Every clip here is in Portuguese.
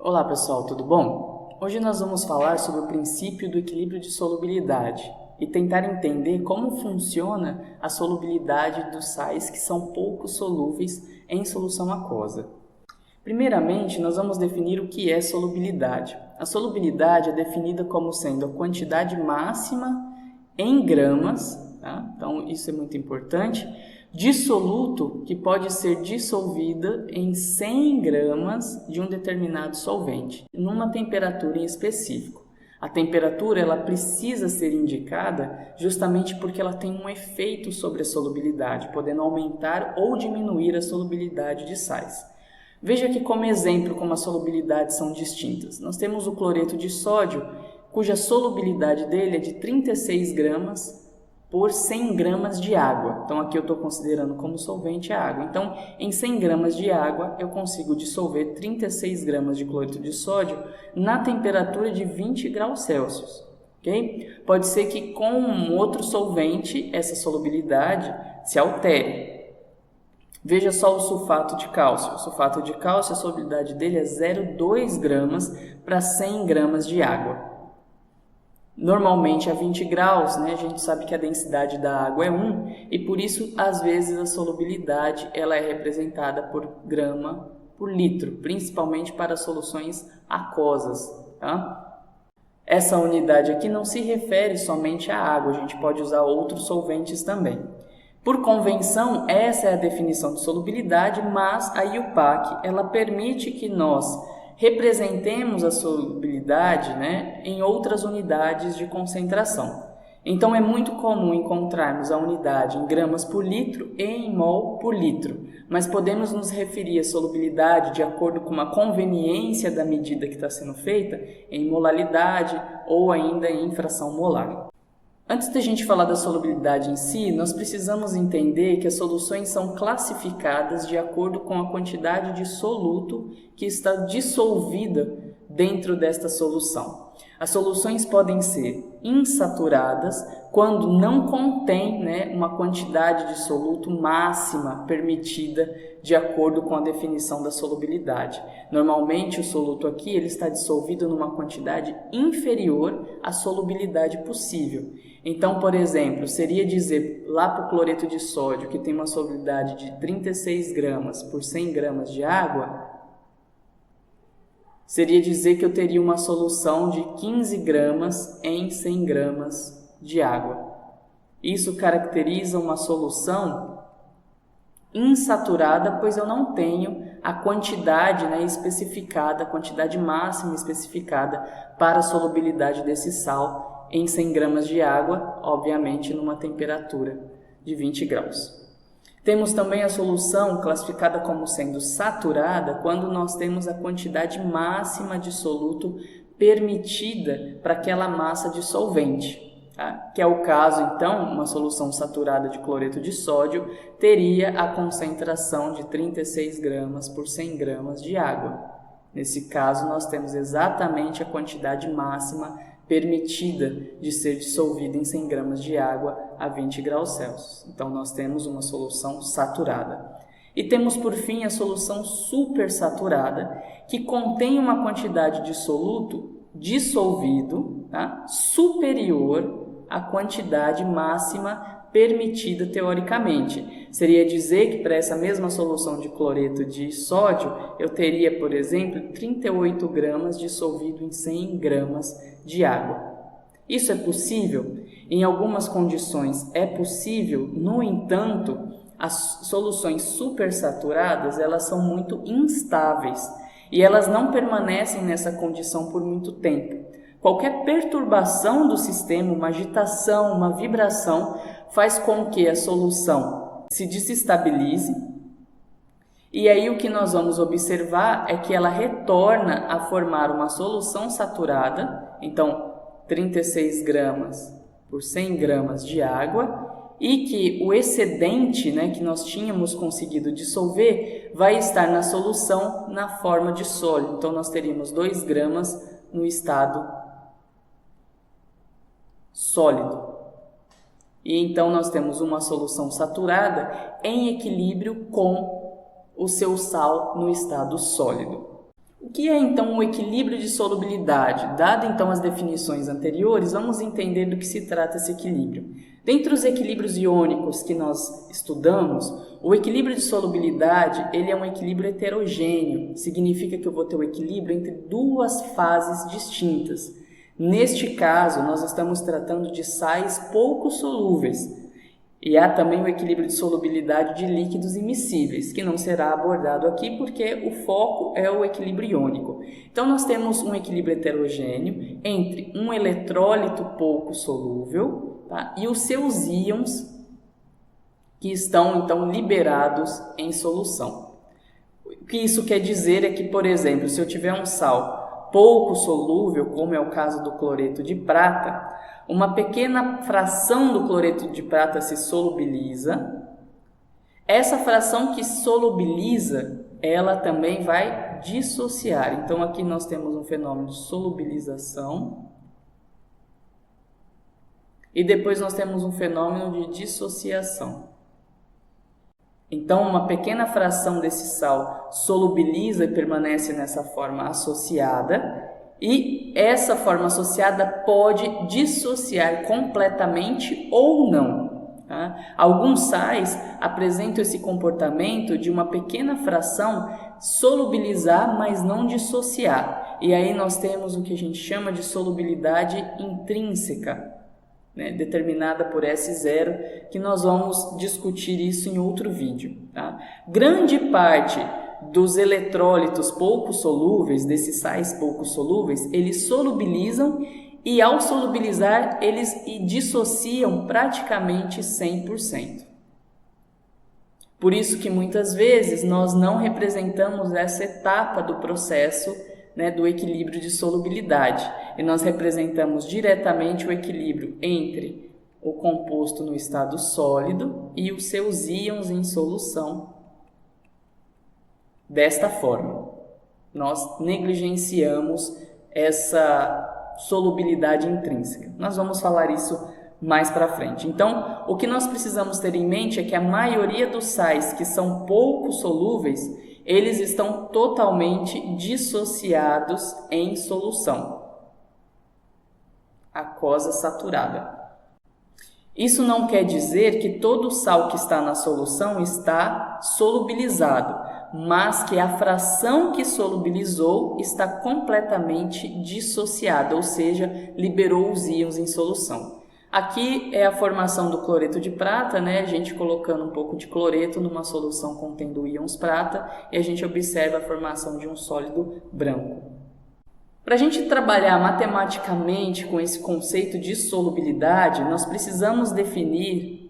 Olá pessoal, tudo bom? Hoje nós vamos falar sobre o princípio do equilíbrio de solubilidade e tentar entender como funciona a solubilidade dos sais que são pouco solúveis em solução aquosa. Primeiramente, nós vamos definir o que é solubilidade. A solubilidade é definida como sendo a quantidade máxima em gramas, tá? Então isso é muito importante, de soluto que pode ser dissolvida em 100 gramas de um determinado solvente, numa temperatura em específico. A temperatura ela precisa ser indicada justamente porque ela tem um efeito sobre a solubilidade, podendo aumentar ou diminuir a solubilidade de sais. Veja aqui como exemplo como as solubilidades são distintas. Nós temos o cloreto de sódio, cuja solubilidade dele é de 36 gramas por 100 gramas de água. Então, aqui eu estou considerando como solvente a água. Então, em 100 gramas de água, eu consigo dissolver 36 gramas de cloreto de sódio na temperatura de 20 graus Celsius. Okay? Pode ser que com um outro solvente, essa solubilidade se altere. Veja só o sulfato de cálcio. O sulfato de cálcio, a solubilidade dele é 0,2 gramas para 100 gramas de água. Normalmente a 20 graus, né, a gente sabe que a densidade da água é 1 e por isso, às vezes, a solubilidade ela é representada por grama por litro, principalmente para soluções aquosas. Tá? Essa unidade aqui não se refere somente à água, a gente pode usar outros solventes também. Por convenção, essa é a definição de solubilidade, mas a IUPAC ela permite que nós representemos a solubilidade, né, em outras unidades de concentração. Então, é muito comum encontrarmos a unidade em gramas por litro e em mol por litro, mas podemos nos referir à solubilidade de acordo com a conveniência da medida que está sendo feita em molalidade ou ainda em fração molar. Antes da gente falar da solubilidade em si, nós precisamos entender que as soluções são classificadas de acordo com a quantidade de soluto que está dissolvida dentro desta solução. As soluções podem ser insaturadas quando não contém, né, uma quantidade de soluto máxima permitida de acordo com a definição da solubilidade. Normalmente o soluto aqui ele está dissolvido numa quantidade inferior à solubilidade possível. Então, por exemplo, seria dizer lá para o cloreto de sódio que tem uma solubilidade de 36 gramas por 100 gramas de água, seria dizer que eu teria uma solução de 15 gramas em 100 gramas de água. Isso caracteriza uma solução insaturada, pois eu não tenho a quantidade, né, especificada, a quantidade máxima especificada para a solubilidade desse sal em 100 gramas de água, obviamente numa temperatura de 20 graus. Temos também a solução classificada como sendo saturada quando nós temos a quantidade máxima de soluto permitida para aquela massa de solvente. Tá? Que é o caso, então, uma solução saturada de cloreto de sódio teria a concentração de 36 gramas por 100 gramas de água. Nesse caso, nós temos exatamente a quantidade máxima permitida de ser dissolvida em 100 gramas de água a 20 graus Celsius. Então, nós temos uma solução saturada. E temos, por fim, a solução supersaturada, que contém uma quantidade de soluto dissolvido, tá, superior à quantidade máxima permitida teoricamente. Seria dizer que para essa mesma solução de cloreto de sódio, eu teria, por exemplo, 38 gramas dissolvido em 100 gramas de água. Isso é possível? Em algumas condições é possível, no entanto, as soluções supersaturadas elas são muito instáveis e elas não permanecem nessa condição por muito tempo. Qualquer perturbação do sistema, uma agitação, uma vibração, faz com que a solução se desestabilize. E aí o que nós vamos observar é que ela retorna a formar uma solução saturada, então 36 gramas por 100 gramas de água, e que o excedente, né, que nós tínhamos conseguido dissolver vai estar na solução na forma de sólido. Então nós teríamos 2 gramas no estado sólido. E então nós temos uma solução saturada em equilíbrio com o seu sal no estado sólido. O que é então o equilíbrio de solubilidade? Dado então as definições anteriores, vamos entender do que se trata esse equilíbrio. Dentre os equilíbrios iônicos que nós estudamos, o equilíbrio de solubilidade ele é um equilíbrio heterogêneo, significa que eu vou ter o equilíbrio entre duas fases distintas. Neste caso, nós estamos tratando de sais pouco solúveis. E há também o equilíbrio de solubilidade de líquidos immiscíveis, que não será abordado aqui porque o foco é o equilíbrio iônico. Então, nós temos um equilíbrio heterogêneo entre um eletrólito pouco solúvel, tá, e os seus íons que estão, então, liberados em solução. O que isso quer dizer é que, por exemplo, se eu tiver um sal pouco solúvel, como é o caso do cloreto de prata, uma pequena fração do cloreto de prata se solubiliza. Essa fração que solubiliza, ela também vai dissociar. Então, aqui nós temos um fenômeno de solubilização. E depois nós temos um fenômeno de dissociação. Então, uma pequena fração desse sal solubiliza e permanece nessa forma associada. E essa forma associada pode dissociar completamente ou não. Tá? Alguns sais apresentam esse comportamento de uma pequena fração solubilizar, mas não dissociar. E aí nós temos o que a gente chama de solubilidade intrínseca, né? Determinada por S0, que nós vamos discutir isso em outro vídeo. Tá? Grande parte dos eletrólitos pouco solúveis, desses sais pouco solúveis, eles solubilizam e ao solubilizar eles dissociam praticamente 100%. Por isso que muitas vezes nós não representamos essa etapa do processo, né, do equilíbrio de solubilidade, e nós representamos diretamente o equilíbrio entre o composto no estado sólido e os seus íons em solução. Desta forma, nós negligenciamos essa solubilidade intrínseca. Nós vamos falar isso mais para frente. Então, o que nós precisamos ter em mente é que a maioria dos sais que são pouco solúveis, eles estão totalmente dissociados em solução aquosa saturada. Isso não quer dizer que todo sal que está na solução está solubilizado, mas que a fração que solubilizou está completamente dissociada, ou seja, liberou os íons em solução. Aqui é a formação do cloreto de prata, né? A gente colocando um pouco de cloreto numa solução contendo íons prata e a gente observa a formação de um sólido branco. Para a gente trabalhar matematicamente com esse conceito de solubilidade, nós precisamos definir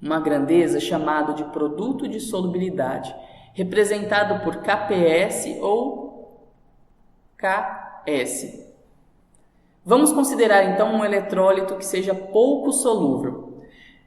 uma grandeza chamada de produto de solubilidade, representado por KPS ou KS. Vamos considerar então um eletrólito que seja pouco solúvel.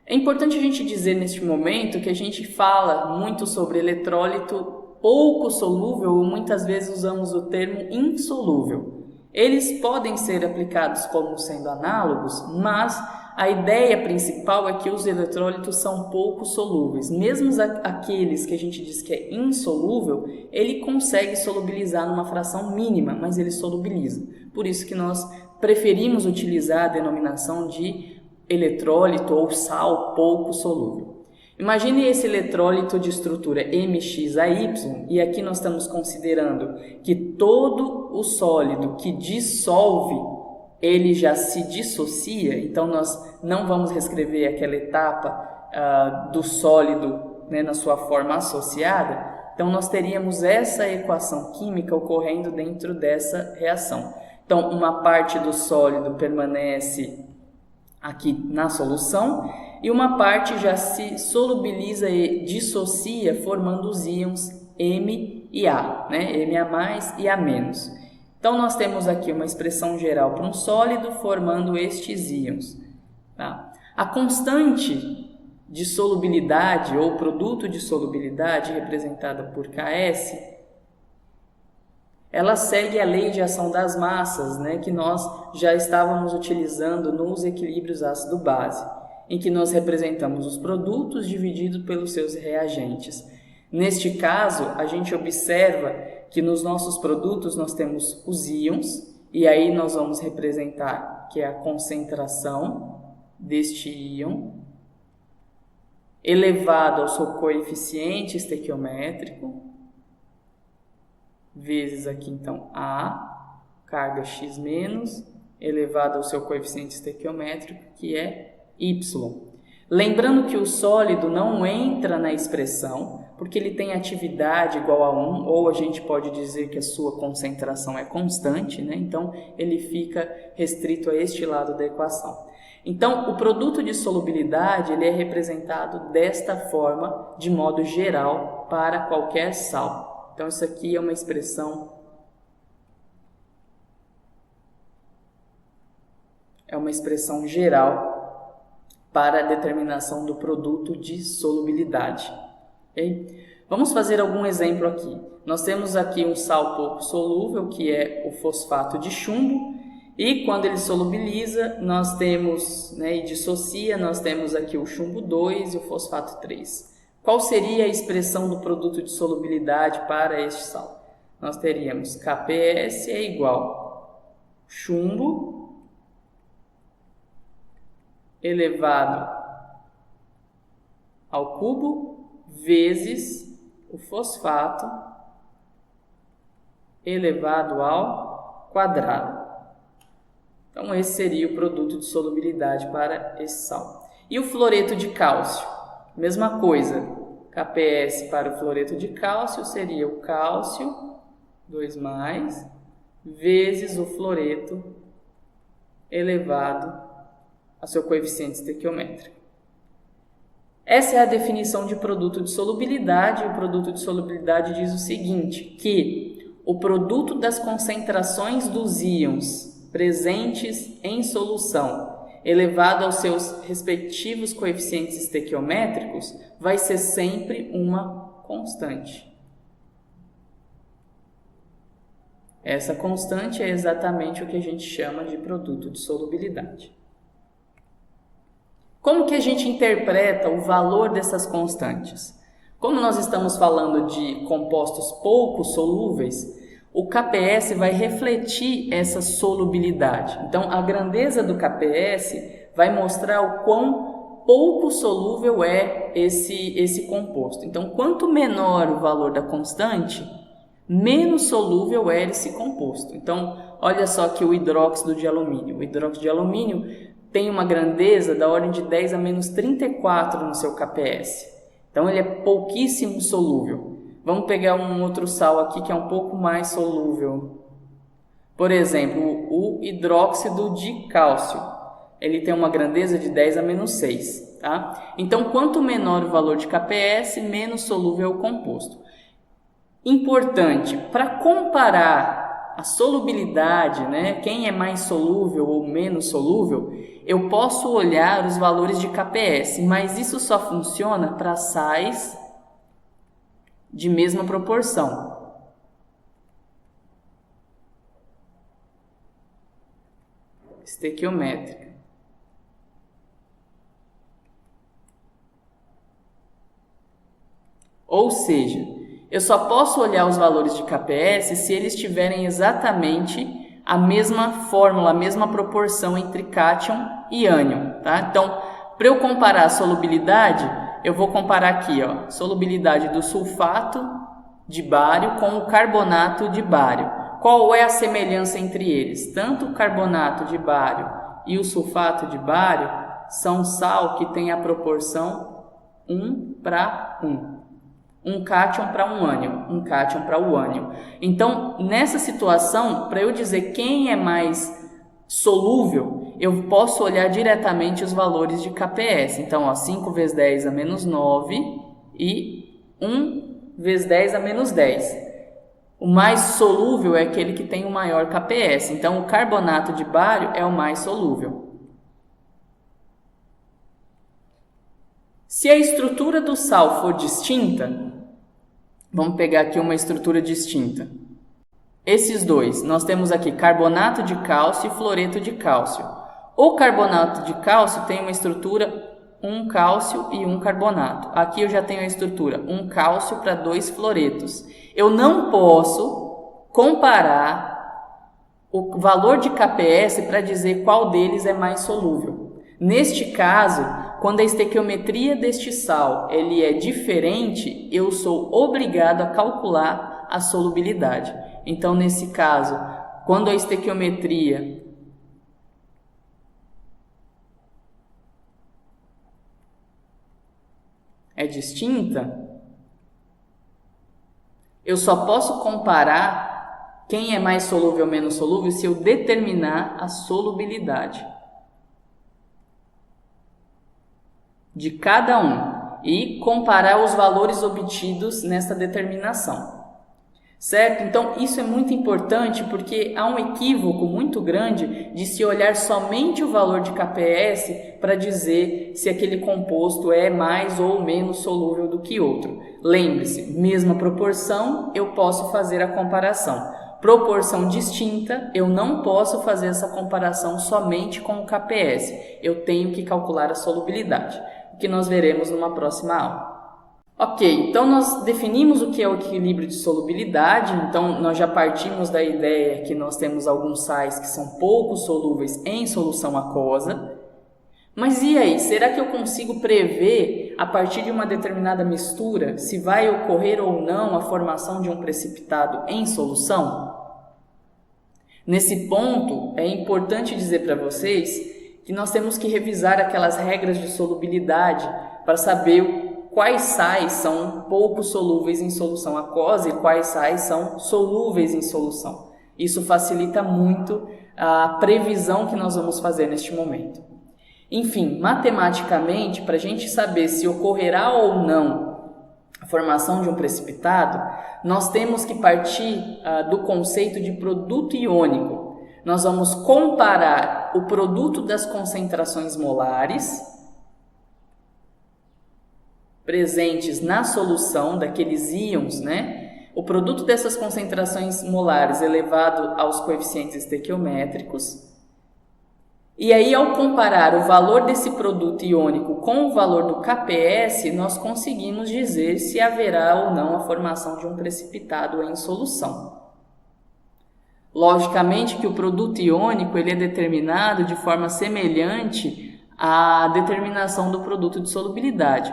É importante a gente dizer neste momento que a gente fala muito sobre eletrólito pouco solúvel ou muitas vezes usamos o termo insolúvel. Eles podem ser aplicados como sendo análogos, mas a ideia principal é que os eletrólitos são pouco solúveis. Mesmo aqueles que a gente diz que é insolúvel, ele consegue solubilizar numa fração mínima, mas ele solubiliza. Por isso que nós preferimos utilizar a denominação de eletrólito ou sal pouco solúvel. Imagine esse eletrólito de estrutura MXAY, e aqui nós estamos considerando que todo o sólido que dissolve, ele já se dissocia, então nós não vamos reescrever aquela etapa do sólido, né, na sua forma associada, então nós teríamos essa equação química ocorrendo dentro dessa reação. Então, uma parte do sólido permanece aqui na solução e uma parte já se solubiliza e dissocia formando os íons M e A, né? Ma e A-. Então, nós temos aqui uma expressão geral para um sólido formando estes íons. Tá? A constante de solubilidade ou produto de solubilidade representada por Ks, ela segue a lei de ação das massas, né, que nós já estávamos utilizando nos equilíbrios ácido-base, em que nós representamos os produtos divididos pelos seus reagentes. Neste caso, a gente observa que nos nossos produtos nós temos os íons, e aí nós vamos representar que é a concentração deste íon elevado ao seu coeficiente estequiométrico, vezes aqui então A, carga x menos, elevado ao seu coeficiente estequiométrico, que é Y. Lembrando que o sólido não entra na expressão, porque ele tem atividade igual a 1, ou a gente pode dizer que a sua concentração é constante, né? Então ele fica restrito a este lado da equação. Então, o produto de solubilidade ele é representado desta forma, de modo geral, para qualquer sal. Então, isso aqui é uma expressão geral para a determinação do produto de solubilidade. Okay? Vamos fazer algum exemplo aqui. Nós temos aqui um sal pouco solúvel, que é o fosfato de chumbo, e quando ele solubiliza, nós temos, e dissocia, nós temos aqui o chumbo 2 e o fosfato 3. Qual seria a expressão do produto de solubilidade para este sal? Nós teríamos KPS é igual chumbo elevado ao cubo vezes o fosfato elevado ao quadrado. Então, esse seria o produto de solubilidade para esse sal. E o fluoreto de cálcio? Mesma coisa. KPS para o fluoreto de cálcio seria o cálcio, 2+, vezes o fluoreto elevado a seu coeficiente estequiométrico. Essa é a definição de produto de solubilidade. O produto de solubilidade diz o seguinte, que o produto das concentrações dos íons presentes em solução, elevado aos seus respectivos coeficientes estequiométricos, vai ser sempre uma constante. Essa constante é exatamente o que a gente chama de produto de solubilidade. Como que a gente interpreta o valor dessas constantes? Como nós estamos falando de compostos pouco solúveis, o KPS vai refletir essa solubilidade. Então, a grandeza do KPS vai mostrar o quão pouco solúvel é esse composto. Então, quanto menor o valor da constante, menos solúvel é esse composto. Então, olha só aqui o hidróxido de alumínio. O hidróxido de alumínio tem uma grandeza da ordem de 10 a menos 34 no seu KPS. Então, ele é pouquíssimo solúvel. Vamos pegar um outro sal aqui que é um pouco mais solúvel. Por exemplo, o hidróxido de cálcio. Ele tem uma grandeza de 10 a menos 6. Tá? Então, quanto menor o valor de KPS, menos solúvel é o composto. Importante, para comparar a solubilidade, quem é mais solúvel ou menos solúvel, eu posso olhar os valores de KPS, mas isso só funciona para sais de mesma proporção. Estequiométrica. Ou seja, eu só posso olhar os valores de KPS se eles tiverem exatamente a mesma fórmula, a mesma proporção entre cátion e ânion. Tá? Então, para eu comparar a solubilidade, eu vou comparar aqui, solubilidade do sulfato de bário com o carbonato de bário. Qual é a semelhança entre eles? Tanto o carbonato de bário e o sulfato de bário são sal que tem a proporção 1:1. Um cátion para um ânion, um cátion para o ânion. Então, nessa situação, para eu dizer quem é mais solúvel, eu posso olhar diretamente os valores de KPS. Então, 5 vezes 10 a menos 9 e 1 vezes 10 a menos 10. O mais solúvel é aquele que tem o maior KPS. Então, o carbonato de bário é o mais solúvel. Se a estrutura do sal for distinta, vamos pegar aqui uma estrutura distinta. Esses dois, nós temos aqui carbonato de cálcio e fluoreto de cálcio. O carbonato de cálcio tem uma estrutura um cálcio e um carbonato. Aqui eu já tenho a estrutura um cálcio para 2 fluoretos. Eu não posso comparar o valor de KPS para dizer qual deles é mais solúvel. Neste caso, quando a estequiometria deste sal ele é diferente, eu sou obrigado a calcular a solubilidade. Então, nesse caso, quando a estequiometria é distinta, eu só posso comparar quem é mais solúvel ou menos solúvel se eu determinar a solubilidade de cada um e comparar os valores obtidos nessa determinação. Certo? Então, isso é muito importante porque há um equívoco muito grande de se olhar somente o valor de KPS para dizer se aquele composto é mais ou menos solúvel do que outro. Lembre-se, mesma proporção, eu posso fazer a comparação. Proporção distinta, eu não posso fazer essa comparação somente com o KPS. Eu tenho que calcular a solubilidade, o que nós veremos numa próxima aula. Ok, então nós definimos o que é o equilíbrio de solubilidade, então nós já partimos da ideia que nós temos alguns sais que são pouco solúveis em solução aquosa. Mas e aí, será que eu consigo prever, a partir de uma determinada mistura, se vai ocorrer ou não a formação de um precipitado em solução? Nesse ponto, é importante dizer para vocês que nós temos que revisar aquelas regras de solubilidade para saber quais sais são pouco solúveis em solução aquosa e quais sais são solúveis em solução. Isso facilita muito a previsão que nós vamos fazer neste momento. Enfim, matematicamente, para a gente saber se ocorrerá ou não a formação de um precipitado, nós temos que partir do conceito de produto iônico. Nós vamos comparar o produto das concentrações molares presentes na solução daqueles íons, o produto dessas concentrações molares elevado aos coeficientes estequiométricos. E aí, ao comparar o valor desse produto iônico com o valor do KPS, nós conseguimos dizer se haverá ou não a formação de um precipitado em solução. Logicamente que o produto iônico ele é determinado de forma semelhante à determinação do produto de solubilidade.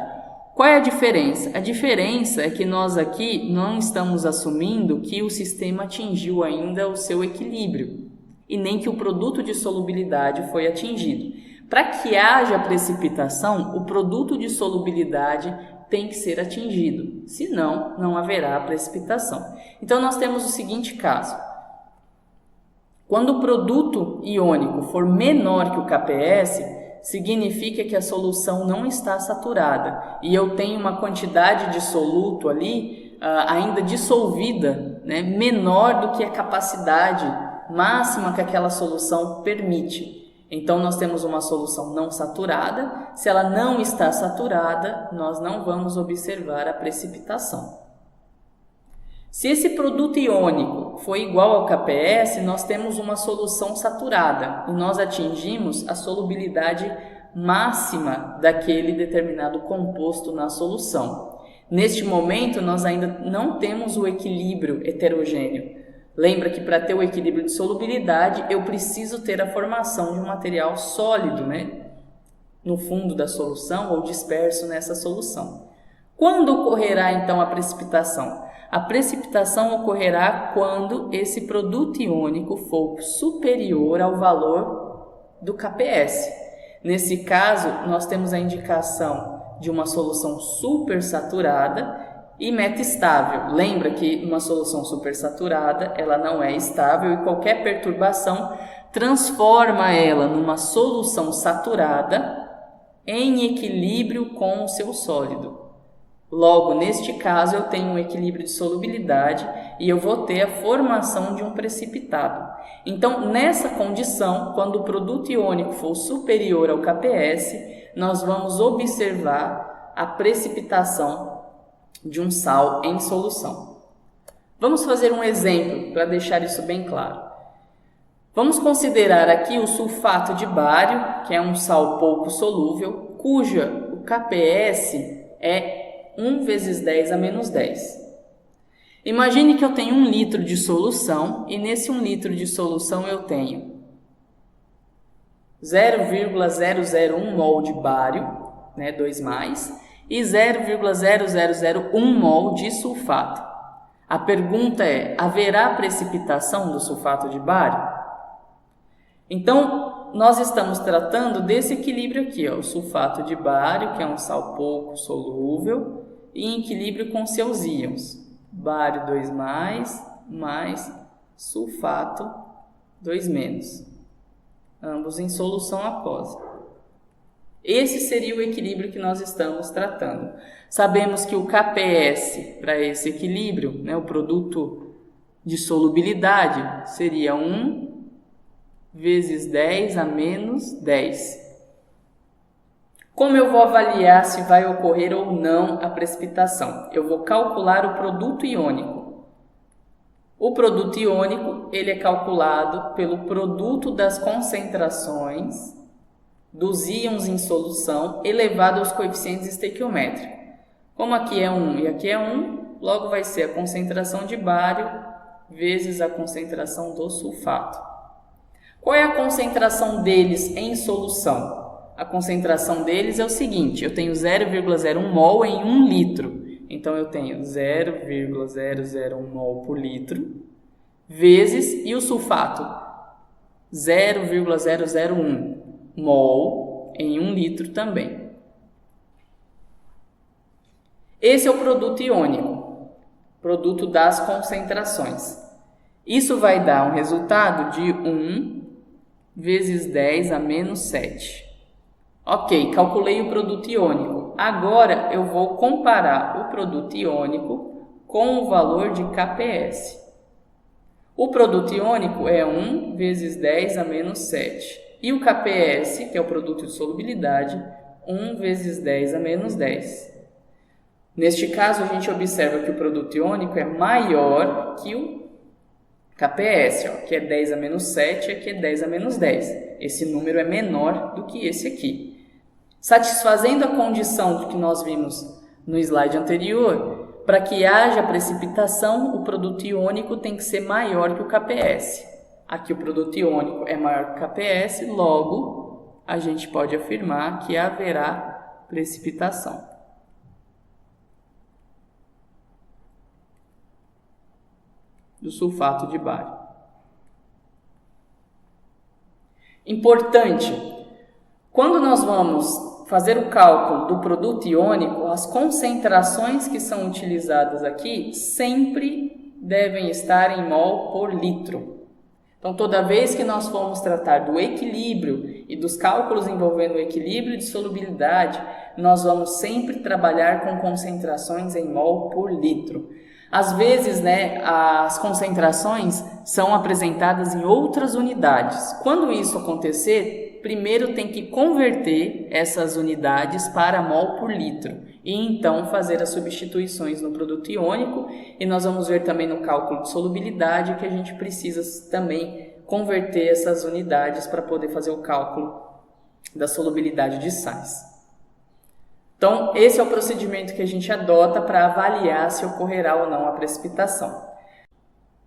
Qual é a diferença? A diferença é que nós aqui não estamos assumindo que o sistema atingiu ainda o seu equilíbrio e nem que o produto de solubilidade foi atingido. Para que haja precipitação, o produto de solubilidade tem que ser atingido, senão não haverá precipitação. Então nós temos o seguinte caso: quando o produto iônico for menor que o KPS, significa que a solução não está saturada e eu tenho uma quantidade de soluto ali ainda dissolvida, menor do que a capacidade máxima que aquela solução permite. Então nós temos uma solução não saturada. Se ela não está saturada, nós não vamos observar a precipitação. Se esse produto iônico for igual ao KPS, nós temos uma solução saturada e nós atingimos a solubilidade máxima daquele determinado composto na solução. Neste momento, nós ainda não temos o equilíbrio heterogêneo. Lembra que para ter o equilíbrio de solubilidade, eu preciso ter a formação de um material sólido, no fundo da solução ou disperso nessa solução. Quando ocorrerá então a precipitação? A precipitação ocorrerá quando esse produto iônico for superior ao valor do KPS. Nesse caso, nós temos a indicação de uma solução supersaturada e metastável. Lembra que uma solução supersaturada ela não é estável e qualquer perturbação transforma ela numa solução saturada em equilíbrio com o seu sólido. Logo, neste caso, eu tenho um equilíbrio de solubilidade e eu vou ter a formação de um precipitado. Então, nessa condição, quando o produto iônico for superior ao KPS, nós vamos observar a precipitação de um sal em solução. Vamos fazer um exemplo para deixar isso bem claro. Vamos considerar aqui o sulfato de bário, que é um sal pouco solúvel, cuja o KPS é 1 vezes 10 a menos 10. Imagine que eu tenho 1 litro de solução e nesse 1 litro de solução eu tenho 0,001 mol de bário, né, 2+, e 0,0001 mol de sulfato. A pergunta é: haverá precipitação do sulfato de bário? Então, nós estamos tratando desse equilíbrio aqui, ó, o sulfato de bário, que é um sal pouco solúvel, e em equilíbrio com seus íons. Bário 2+, mais sulfato 2-, ambos em solução aquosa. Esse seria o equilíbrio que nós estamos tratando. Sabemos que o KPS para esse equilíbrio, né, o produto de solubilidade, seria 1 vezes 10 a menos 10. Como eu vou avaliar se vai ocorrer ou não a precipitação? Eu vou calcular o produto iônico. O produto iônico ele é calculado pelo produto das concentrações dos íons em solução elevado aos coeficientes estequiométricos. Como aqui é 1 e aqui é 1, logo vai ser a concentração de bário vezes a concentração do sulfato. Qual é a concentração deles em solução? A concentração deles é o seguinte: eu tenho 0,01 mol em 1 litro. Então, eu tenho 0,001 mol por litro, vezes, e o sulfato, 0,001 mol em 1 litro também. Esse é o produto iônico, produto das concentrações. Isso vai dar um resultado de 1 vezes 10 a menos 7. Ok, calculei o produto iônico. Agora eu vou comparar o produto iônico com o valor de KPS. O produto iônico é 1 vezes 10 a menos 7. E o KPS, que é o produto de solubilidade, 1 vezes 10 a menos 10. Neste caso, a gente observa que o produto iônico é maior que o KPS, ó, que é 10 a menos 7 e aqui é 10 a menos 10. Esse número é menor do que esse aqui. Satisfazendo a condição que nós vimos no slide anterior, para que haja precipitação, o produto iônico tem que ser maior que o KPS. Aqui o produto iônico é maior que o KPS, logo a gente pode afirmar que haverá precipitação. Do sulfato de bário. Importante, quando nós vamos fazer o cálculo do produto iônico, as concentrações que são utilizadas aqui sempre devem estar em mol por litro. Então, toda vez que nós formos tratar do equilíbrio e dos cálculos envolvendo o equilíbrio de solubilidade, nós vamos sempre trabalhar com concentrações em mol por litro. Às vezes, as concentrações são apresentadas em outras unidades. Quando isso acontecer, primeiro tem que converter essas unidades para mol por litro e então fazer as substituições no produto iônico, e nós vamos ver também no cálculo de solubilidade que a gente precisa também converter essas unidades para poder fazer o cálculo da solubilidade de sais. Então, esse é o procedimento que a gente adota para avaliar se ocorrerá ou não a precipitação.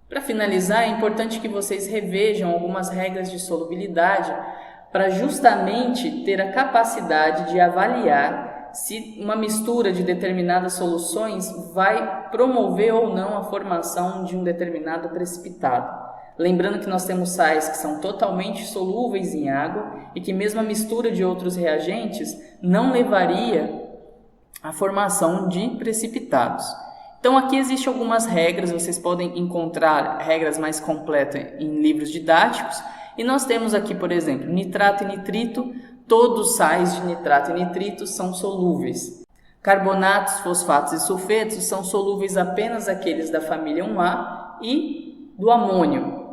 Para finalizar, é importante que vocês revejam algumas regras de solubilidade para justamente ter a capacidade de avaliar se uma mistura de determinadas soluções vai promover ou não a formação de um determinado precipitado. Lembrando que nós temos sais que são totalmente solúveis em água e que mesmo a mistura de outros reagentes não levaria à formação de precipitados. Então aqui existem algumas regras, vocês podem encontrar regras mais completas em livros didáticos, e nós temos aqui, por exemplo, nitrato e nitrito, todos os sais de nitrato e nitrito são solúveis. Carbonatos, fosfatos e sulfetos são solúveis apenas aqueles da família 1A e do amônio.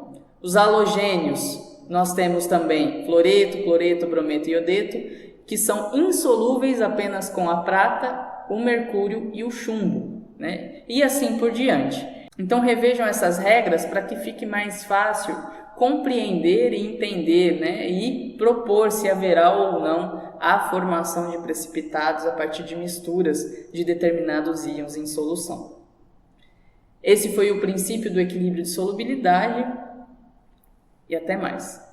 Os halogênios, nós temos também fluoreto, cloreto, brometo e iodeto, que são insolúveis apenas com a prata, o mercúrio e o chumbo, E assim por diante. Então revejam essas regras para que fique mais fácil compreender e entender, e propor se haverá ou não a formação de precipitados a partir de misturas de determinados íons em solução. Esse foi o princípio do equilíbrio de solubilidade e até mais.